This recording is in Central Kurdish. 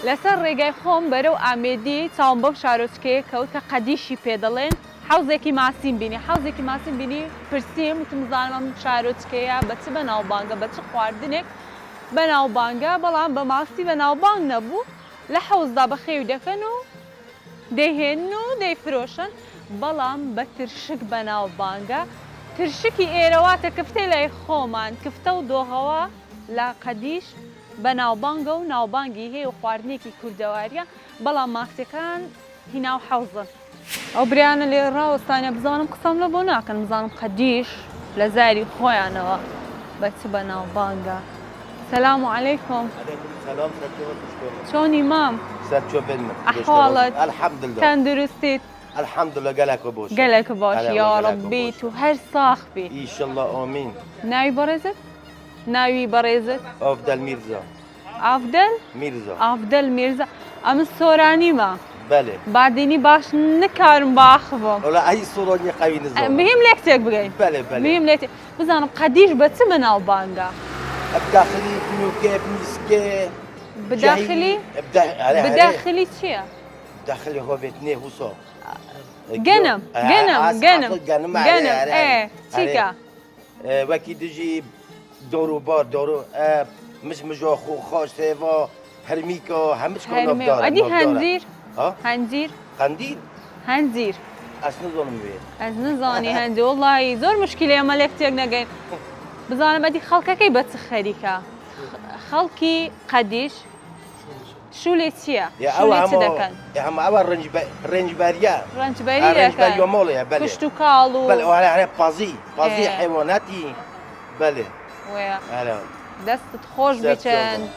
لەسەر ڕێگای خۆم بەرەو ئامێدی چاوم بەم شارۆچکەیە کەوت کە قەدیشی پێدەڵێن حوزێکی ماسیم بینی حوزێکی ماسیم بینی پرسییم وتم زانم ئەم شارۆچکەیە بە چ بەناوبانگە بە چ خواردنێک بەناوبانگە بەڵام بە ماسی بەناوبانگ نەبوو لە حەوزدا بە خێوی دەکەن و دەیهێن و دەیفرۆشن بەڵام بە ترشک بەناوبانگە ترشکی ئێرەواتە کفتەی لای خۆمان کفتە و دۆغەوە لە قەدیش بەناوبانگە و ناوبانگی هەیە و خواردنێکی کوردەواریە بەڵام ماسیەکان هینا و حەوزن ئەو بریانە لێ ڕاوەستانە بزانم قسەم لە بۆ ناکەن بزانم قەدیش لە زاری خۆیانەوە بە چ بەناوبانگە سلام علیکم سلام چۆنی مام ئەحواڵت تەندروستیت الحمد لله قالك باش قالك باش يا ربي تو هر صاخ بي ان شاء الله امين ناوي برزت ناوي برزت افضل ميرزا افضل ميرزا ام السوراني ما بله بعديني باش نكارم باخبم ولا اي سوراني قوي نظام مهم لكتك بقى بله مهم لكتك بزانم قديش بتمنى وبانجا بداخلي بنوكي بنسكي بداخلي شيء بداخلي هو بيتني هو صار جنم ايه تيكا وكي تجي دورو بار دورو مش مجاخو خاش سيفا هرميكا همش كنا بدار ادي هنزير هنزير اصلا ظلم بيه از نزاني هنزير والله زور مشكله ما لفتك نگين بزانم ادي خلقك بتخريكا خلقي قديش شو ليتيا شو ليتي يا هم اول رنج باريا مولي بله كشتو كالو بله وعلى بازي حيواناتي بله ويا دست خوش بيچن